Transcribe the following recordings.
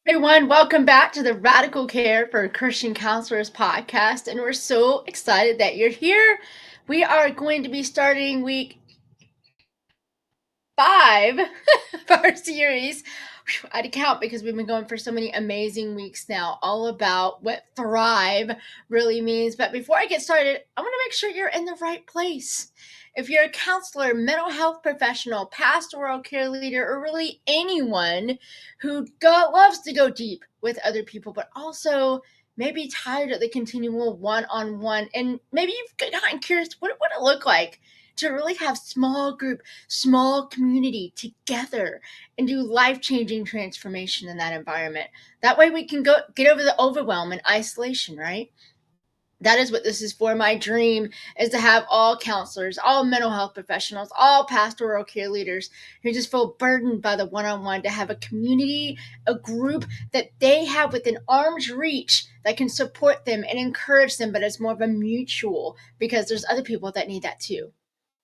Everyone, welcome back to the Radical Care for Christian Counselors podcast. And we're so excited that you're here. We are going to be starting week 5 of our series. I had to count because we've been going for so many amazing weeks now, all about what thrive really means. But before I get started, I want to make sure you're in the right place. If you're a counselor, mental health professional, pastoral care leader, or really anyone who loves to go deep with other people, but also maybe tired of the continual one-on-one, and maybe you've gotten curious, what would it look like to really have small group, small community together and do life-changing transformation in that environment. That way we can go get over the overwhelm and isolation, right? That is what this is for. My dream is to have all counselors, all mental health professionals, all pastoral care leaders who just feel burdened by the one-on-one to have a community, a group that they have within arm's reach that can support them and encourage them, but it's more of a mutual because there's other people that need that too.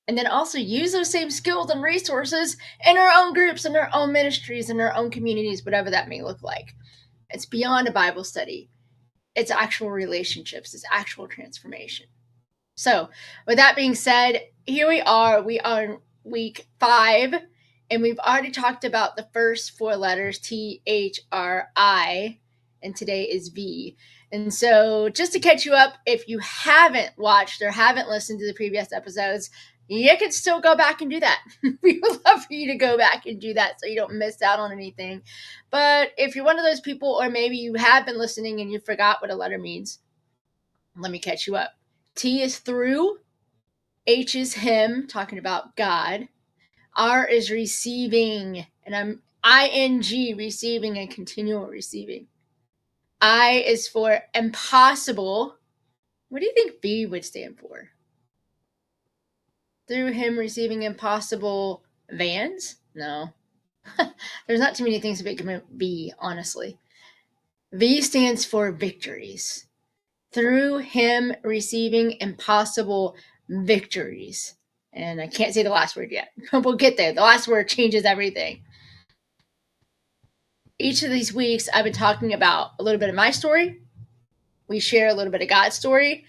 And then also use those same skills and resources in our own groups, in our own ministries, in our own communities, whatever that may look like. It's beyond a Bible study. It's actual relationships. It's actual transformation. So, with that being said, here we are. We are in week 5, and we've already talked about the first 4 letters, THRI, and today is V. And so, just to catch you up, if you haven't watched or haven't listened to the previous episodes, you can still go back and do that. We would love for you to go back and do that so you don't miss out on anything. But if you're one of those people, or maybe you have been listening and you forgot what a letter means, let me catch you up. T is through, H is him, talking about God. R is receiving, and I'm ing, receiving and continual receiving. I is for impossible. What do you think V would stand for? Through him receiving impossible vans? No. There's not too many things that can be, honestly. V stands for victories. Through him receiving impossible victories. And I can't say the last word yet, but we'll get there. The last word changes everything. Each of these weeks, I've been talking about a little bit of my story. We share a little bit of God's story.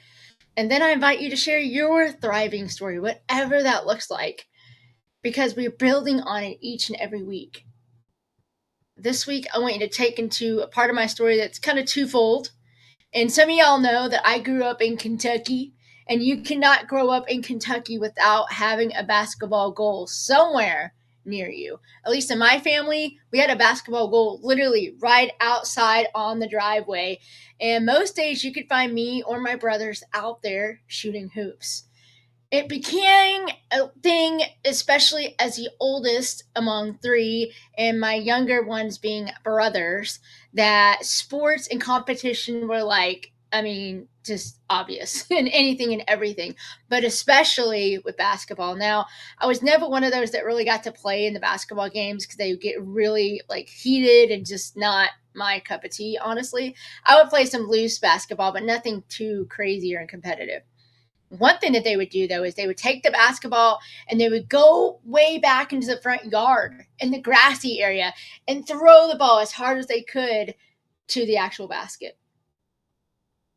And then I invite you to share your thriving story, whatever that looks like, because we're building on it each and every week. This week, I want you to take into a part of my story that's kind of twofold. And some of y'all know that I grew up in Kentucky, and you cannot grow up in Kentucky without having a basketball goal somewhere near you. At least in my family, we had a basketball goal literally right outside on the driveway. And most days you could find me or my brothers out there shooting hoops. It became a thing, especially as the oldest among 3, and my younger ones being brothers, that sports and competition were like, I mean, just obvious in anything and everything, but especially with basketball. Now, I was never one of those that really got to play in the basketball games because they would get really like heated and just not my cup of tea, honestly. I would play some loose basketball, but nothing too crazy or competitive. One thing that they would do though is they would take the basketball and they would go way back into the front yard in the grassy area and throw the ball as hard as they could to the actual basket.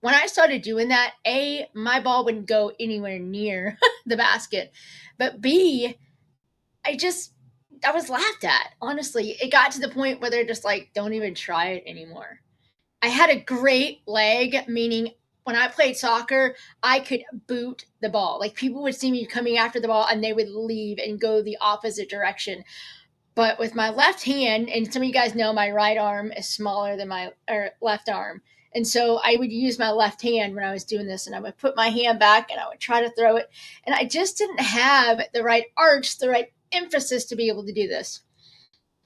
When I started doing that, A, my ball wouldn't go anywhere near the basket. But B, I was laughed at. Honestly, it got to the point where they're just like, don't even try it anymore. I had a great leg, meaning when I played soccer, I could boot the ball. Like people would see me coming after the ball and they would leave and go the opposite direction. But with my left hand, and some of you guys know my right arm is smaller than my left arm. And so I would use my left hand when I was doing this, and I would put my hand back and I would try to throw it. And I just didn't have the right arch, the right emphasis to be able to do this.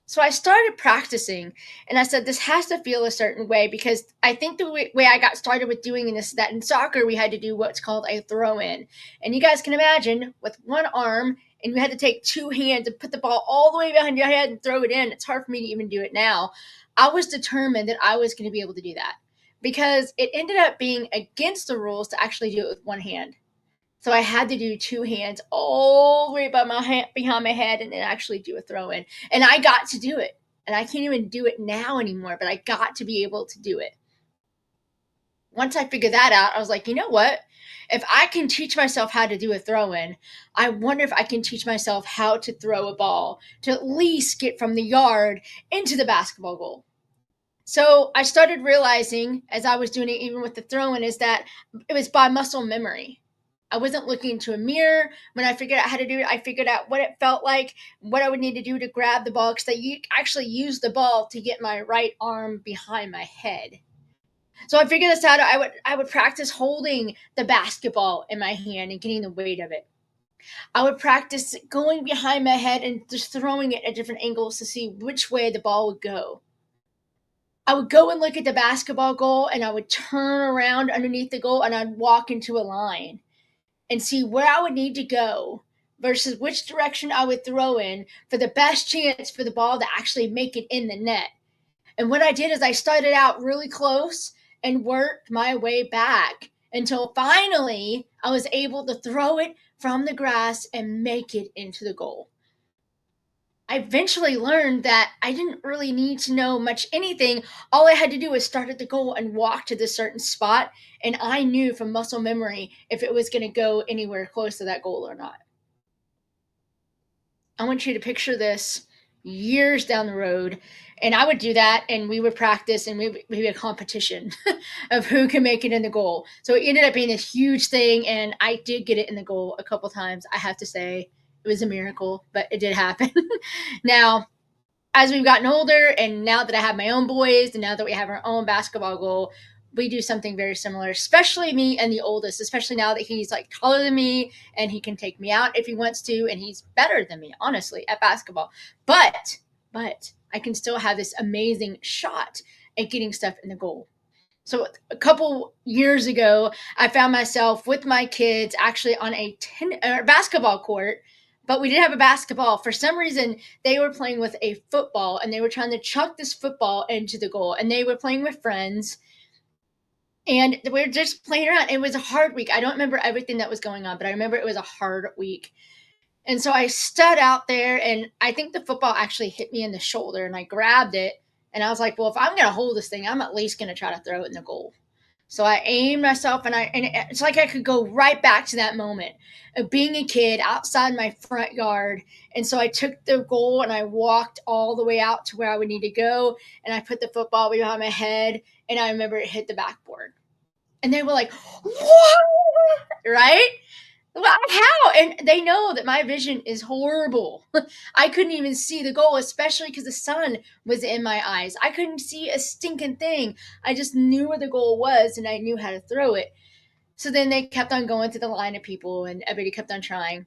So I started practicing, and I said, this has to feel a certain way, because I think the way I got started with doing this, that in soccer, we had to do what's called a throw in. And you guys can imagine with one arm, and you had to take 2 hands and put the ball all the way behind your head and throw it in. It's hard for me to even do it now. I was determined that I was going to be able to do that because it ended up being against the rules to actually do it with one hand. So I had to do 2 hands all the way by my hand, behind my head, and then actually do a throw in. And I got to do it. And I can't even do it now anymore, but I got to be able to do it. Once I figured that out, I was like, you know what? If I can teach myself how to do a throw in, I wonder if I can teach myself how to throw a ball to at least get from the yard into the basketball goal. So I started realizing as I was doing it, even with the throwing, is that it was by muscle memory. I wasn't looking into a mirror when I figured out how to do it. I figured out what it felt like, what I would need to do to grab the ball, because I actually used the ball to get my right arm behind my head. So I figured this out. I would practice holding the basketball in my hand and getting the weight of it. I would practice going behind my head and just throwing it at different angles to see which way the ball would go. I would go and look at the basketball goal and I would turn around underneath the goal and I'd walk into a line and see where I would need to go versus which direction I would throw in for the best chance for the ball to actually make it in the net. And what I did is I started out really close and worked my way back until finally I was able to throw it from the grass and make it into the goal. I eventually learned that I didn't really need to know much anything. All I had to do was start at the goal and walk to this certain spot. And I knew from muscle memory if it was going to go anywhere close to that goal or not. I want you to picture this years down the road. And I would do that, and we would practice, and we had a competition of who can make it in the goal. So it ended up being this huge thing, and I did get it in the goal a couple times. I have to say, it was a miracle, but it did happen. Now, as we've gotten older, and now that I have my own boys, and now that we have our own basketball goal, we do something very similar, especially me and the oldest, especially now that he's like taller than me and he can take me out if he wants to, and he's better than me, honestly, at basketball. But I can still have this amazing shot at getting stuff in the goal. So a couple years ago, I found myself with my kids actually on a basketball court, but we didn't have a basketball. For some reason, they were playing with a football and they were trying to chuck this football into the goal. And they were playing with friends and we were just playing around. It was a hard week. I don't remember everything that was going on, but I remember it was a hard week. And so I stood out there, and I think the football actually hit me in the shoulder, and I grabbed it. And I was like, well, if I'm going to hold this thing, I'm at least going to try to throw it in the goal. So I aimed myself, and it's like I could go right back to that moment of being a kid outside my front yard. And so I took the goal and I walked all the way out to where I would need to go, and I put the football behind my head, and I remember it hit the backboard. And they were like, "What?" Right? Well, how? And they know that my vision is horrible. I couldn't even see the goal, especially because the sun was in my eyes. I couldn't see a stinking thing. I just knew where the goal was and I knew how to throw it. So then they kept on going through the line of people and everybody kept on trying.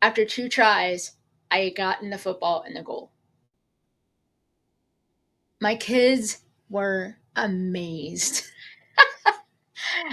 After 2 tries, I had gotten the football in the goal. My kids were amazed.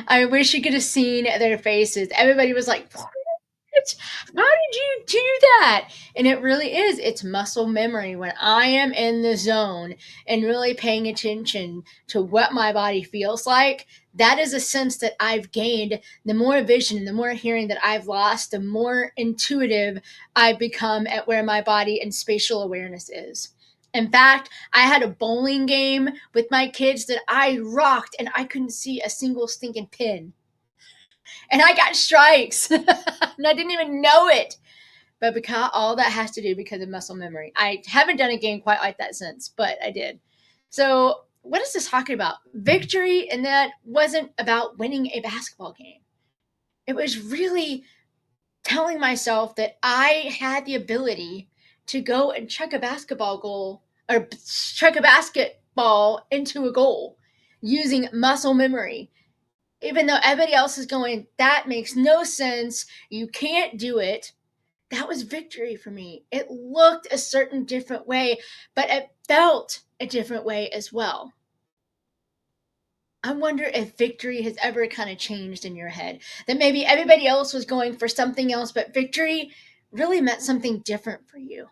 I wish you could have seen their faces. Everybody was like, how did you do that? And it really is. It's muscle memory. When I am in the zone and really paying attention to what my body feels like, that is a sense that I've gained. The more vision, the more hearing that I've lost, the more intuitive I've become at where my body and spatial awareness is. In fact, I had a bowling game with my kids that I rocked and I couldn't see a single stinking pin, and I got strikes, and I didn't even know it. But because all that has to do because of muscle memory. I haven't done a game quite like that since, but I did. So, what is this talking about? Victory, and that wasn't about winning a basketball game. It was really telling myself that I had the ability to go and chuck a basketball goal or chuck a basketball into a goal using muscle memory, even though everybody else is going, that makes no sense. You can't do it. That was victory for me. It looked a certain different way, but it felt a different way as well. I wonder if victory has ever kind of changed in your head. That maybe everybody else was going for something else, but victory really meant something different for you.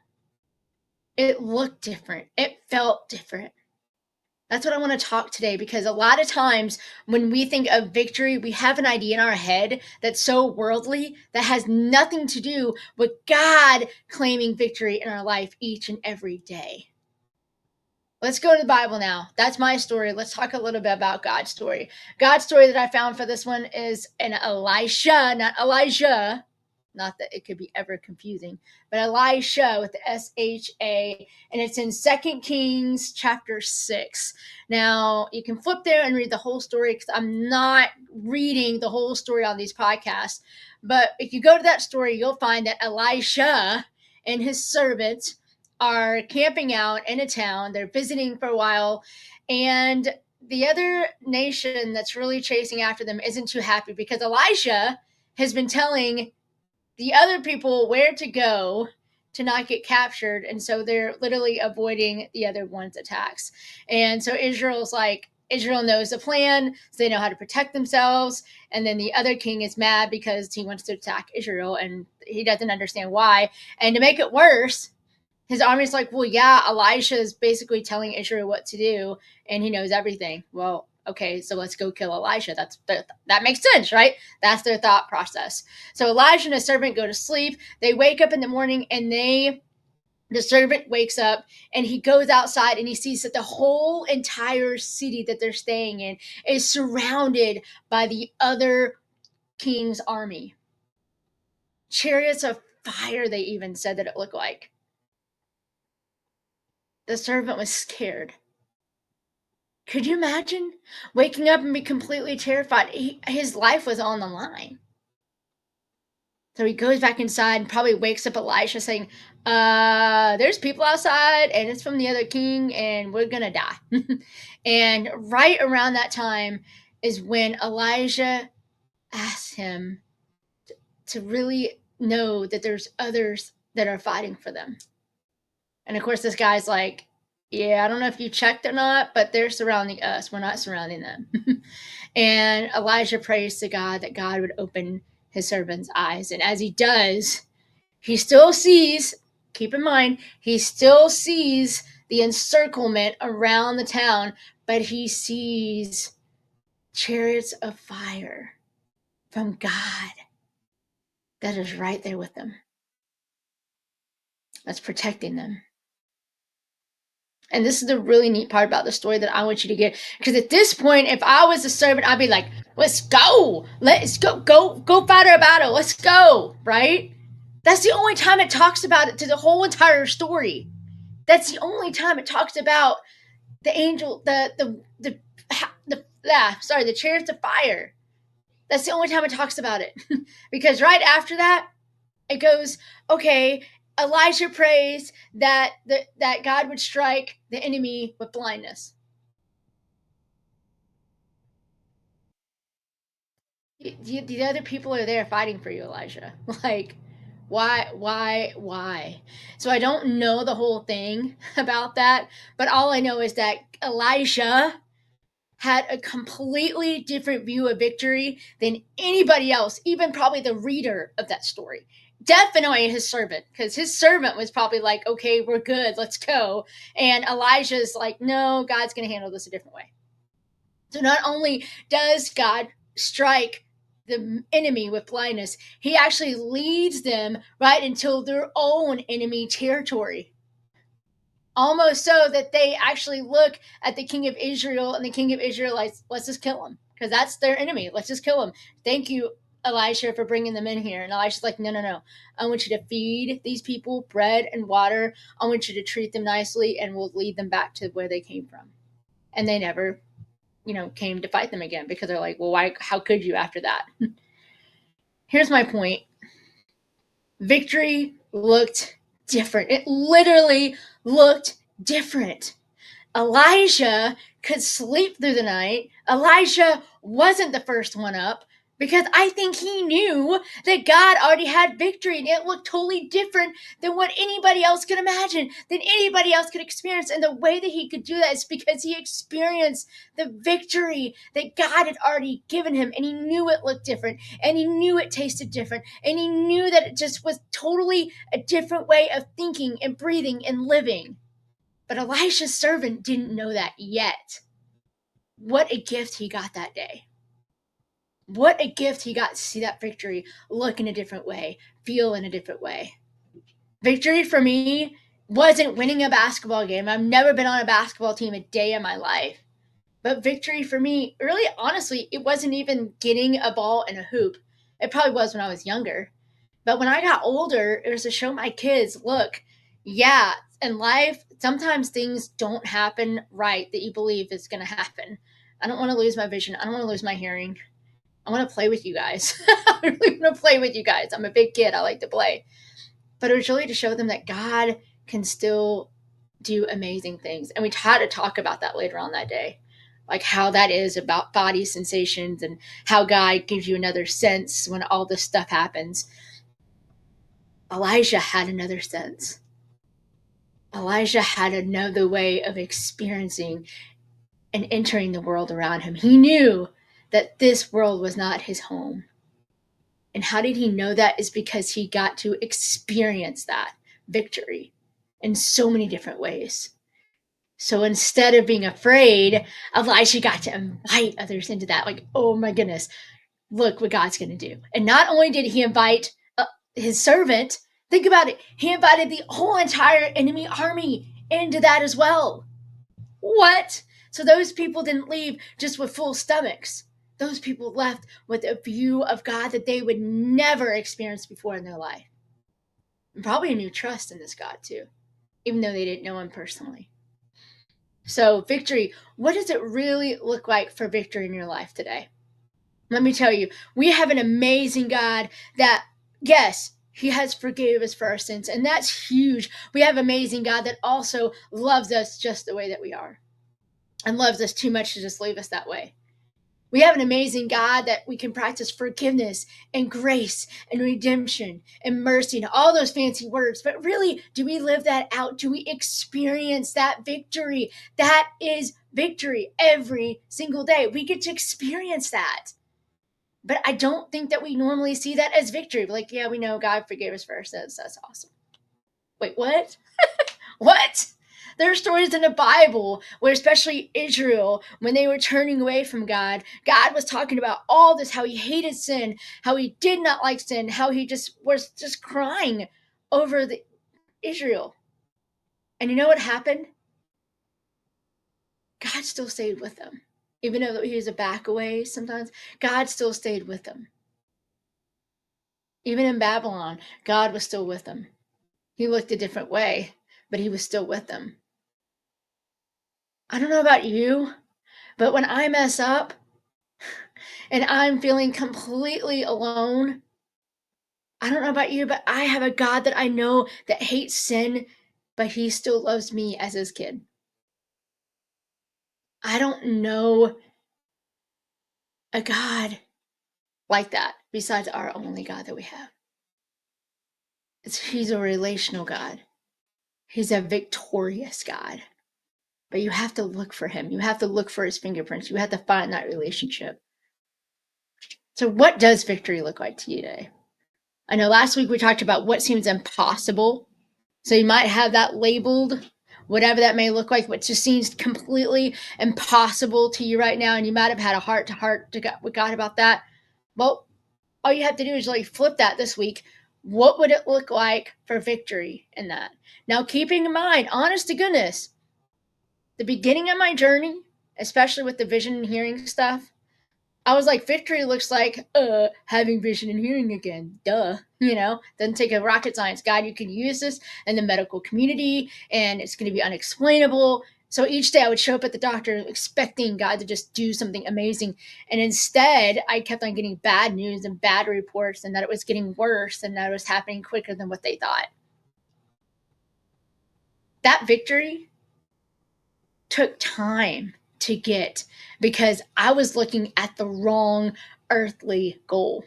It looked different, it felt different. That's what I want to talk today, because a lot of times when we think of victory, we have an idea in our head that's so worldly that has nothing to do with God claiming victory in our life each and every day. let's go to the Bible now. That's my story. Let's talk a little bit about God's story. God's story that I found for this one is an Elisha, not Elijah. Not that it could be ever confusing, but Elisha with the S-H-A, and it's in 2 Kings chapter 6. Now, you can flip there and read the whole story because I'm not reading the whole story on these podcasts. But if you go to that story, you'll find that Elisha and his servants are camping out in a town. They're visiting for a while, and the other nation that's really chasing after them isn't too happy because Elisha has been telling the other people where to go to not get captured, and so they're literally avoiding the other one's attacks. And so Israel knows the plan, so they know how to protect themselves. And then the other king is mad because he wants to attack Israel and he doesn't understand why. And to make it worse, his army's like, well, yeah, Elisha is basically telling Israel what to do, and he knows everything. Well, okay, so let's go kill Elisha. That makes sense, right? That's their thought process. So Elijah and his servant go to sleep. They wake up in the morning, and the servant wakes up and he goes outside and he sees that the whole entire city that they're staying in is surrounded by the other king's army. Chariots of fire, they even said that it looked like. The servant was scared. Could you imagine waking up and be completely terrified? His life was on the line. So he goes back inside and probably wakes up Elisha saying, there's people outside and it's from the other king and we're going to die. And right around that time is when Elijah asks him to really know that there's others that are fighting for them. And of course, this guy's like, yeah, I don't know if you checked or not, but they're surrounding us. We're not surrounding them. And Elijah prays to God that God would open his servant's eyes. And as he does, he still sees, keep in mind, he still sees the encirclement around the town, but he sees chariots of fire from God that is right there with them, that's protecting them. And this is the really neat part about the story that I want you to get. Because at this point, if I was a servant, I'd be like, let's go. Let's go fight our battle. Let's go. Right? That's the only time it talks about it to the whole entire story. That's the only time it talks about the angel, the chariots of fire. That's the only time it talks about it. Because right after that, it goes, okay, Elijah prays that God would strike the enemy with blindness. The other people are there fighting for you, Elijah. Like, why? So I don't know the whole thing about that, but all I know is that Elijah had a completely different view of victory than anybody else, even probably the reader of that story. Definitely his servant, because his servant was probably like, okay, we're good, let's go. And Elijah's like, no, God's going to handle this a different way. So not only does God strike the enemy with blindness, he actually leads them right into their own enemy territory. Almost so that they actually look at the king of Israel, and the king of Israel like, let's just kill him because that's their enemy. Let's just kill him. Thank you, Elisha, for bringing them in here. And Elisha's like, no. I want you to feed these people bread and water. I want you to treat them nicely, and we'll lead them back to where they came from. And they never, came to fight them again because they're like, well, why? How could you after that? Here's my point. Victory looked different. It literally looked different. Elijah could sleep through the night. Elijah wasn't the first one up because I think he knew that God already had victory, and it looked totally different than what anybody else could imagine, than anybody else could experience. And the way that he could do that is because he experienced the victory that God had already given him, and he knew it looked different, and he knew it tasted different, and he knew that it just was totally a different way of thinking and breathing and living. But Elisha's servant didn't know that yet. What a gift he got that day. What a gift he got to see that victory look in a different way, feel in a different way. Victory for me wasn't winning a basketball game. I've never been on a basketball team a day in my life. But victory for me, really, honestly, it wasn't even getting a ball in a hoop. It probably was when I was younger. But when I got older, it was to show my kids, look, yeah, in life, sometimes things don't happen right that you believe is going to happen. I don't want to lose my vision. I don't want to lose my hearing. I want to play with you guys. I really want to play with you guys. I'm a big kid. I like to play. But it was really to show them that God can still do amazing things. And we try to talk about that later on that day, like how that is about body sensations and how God gives you another sense when all this stuff happens. Elijah had another sense. Elijah had another way of experiencing and entering the world around him. He knew that this world was not his home. And how did he know that? Is because he got to experience that victory in so many different ways. So instead of being afraid, Elijah got to invite others into that. Like, oh my goodness, look what God's going to do. And not only did he invite his servant, think about it, he invited the whole entire enemy army into that as well. What? So those people didn't leave just with full stomachs. Those people left with a view of God that they would never experience before in their life. And probably a new trust in this God, too, even though they didn't know him personally. So, victory, what does it really look like for victory in your life today? Let me tell you, we have an amazing God that, yes, he has forgave us for our sins, and that's huge. We have an amazing God that also loves us just the way that we are and loves us too much to just leave us that way. We have an amazing God that we can practice forgiveness and grace and redemption and mercy and all those fancy words. But really, do we live that out? Do we experience that victory? That is victory every single day. We get to experience that. But I don't think that we normally see that as victory. Like, yeah, we know God forgave us for our sins. That's awesome. Wait, what? What? There are stories in the Bible where, especially Israel, when they were turning away from God, God was talking about all this, how he hated sin, how he did not like sin, how he just was just crying over the Israel. And you know what happened? God still stayed with them. Even though he was a back away sometimes, God still stayed with them. Even in Babylon, God was still with them. He looked a different way, but he was still with them. I don't know about you, but when I mess up and I'm feeling completely alone, I don't know about you, but I have a God that I know that hates sin, but he still loves me as his kid. I don't know a God like that besides our only God that we have. He's a relational God. He's a victorious God. But you have to look for him. You have to look for his fingerprints. You have to find that relationship. So, what does victory look like to you today? I know last week we talked about what seems impossible. So, you might have that labeled, whatever that may look like, what just seems completely impossible to you right now. And you might have had a heart to heart with God about that. Well, all you have to do is like flip that this week. What would it look like for victory in that? Now, keeping in mind, honest to goodness, the beginning of my journey, especially with the vision and hearing stuff, I was like, victory looks like having vision and hearing again. Duh. Doesn't take a rocket science. God, you can use this in the medical community and it's going to be unexplainable. So each day I would show up at the doctor expecting God to just do something amazing. And instead, I kept on getting bad news and bad reports and that it was getting worse and that it was happening quicker than what they thought. That victory took time to get because I was looking at the wrong earthly goal.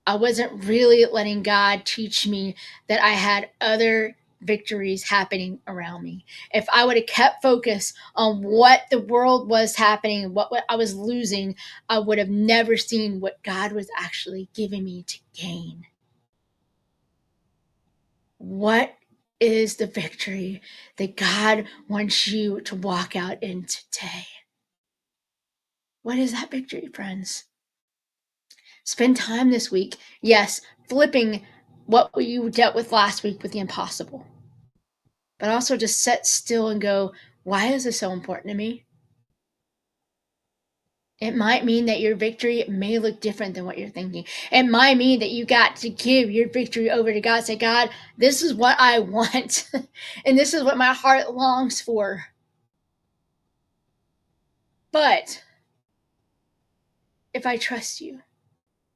I wasn't really letting God teach me that I had other victories happening around me. If I would have kept focus on what the world was happening, what I was losing, I would have never seen what God was actually giving me to gain. What is the victory that God wants you to walk out in today? What is that victory, friends? Spend time this week, yes, flipping what you dealt with last week with the impossible. but also just sit still and go, why is this so important to me? It might mean that your victory may look different than what you're thinking. It might mean that you got to give your victory over to God. Say, God, this is what I want, and this is what my heart longs for. But if I trust you,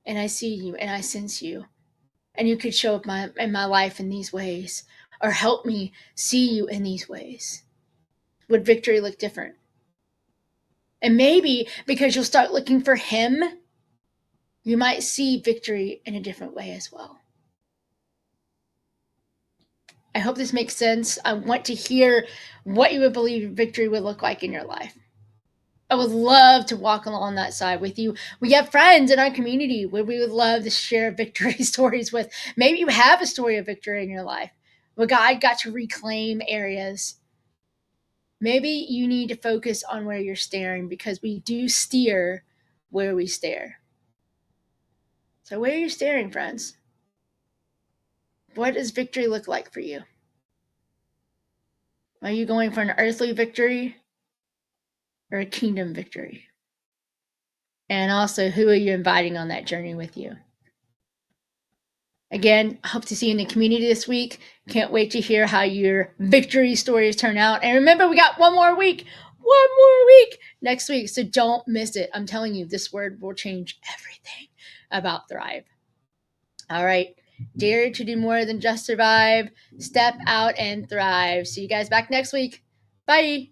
and I see you, and I sense you, and you could show up in my life in these ways, or help me see you in these ways, would victory look different? And maybe because you'll start looking for Him, you might see victory in a different way as well. I hope this makes sense. I want to hear what you would believe victory would look like in your life. I would love to walk along that side with you. We have friends in our community where we would love to share victory stories with. Maybe you have a story of victory in your life where God got to reclaim areas. Maybe you need to focus on where you're staring, because we do steer where we stare. So, where are you staring, friends? What does victory look like for you? Are you going for an earthly victory or a kingdom victory? And also, who are you inviting on that journey with you? Again, hope to see you in the community this week. Can't wait to hear how your victory stories turn out. And remember, we got one more week next week. So don't miss it. I'm telling you, this word will change everything about Thrive. All right. Dare to do more than just survive. Step out and thrive. See you guys back next week. Bye.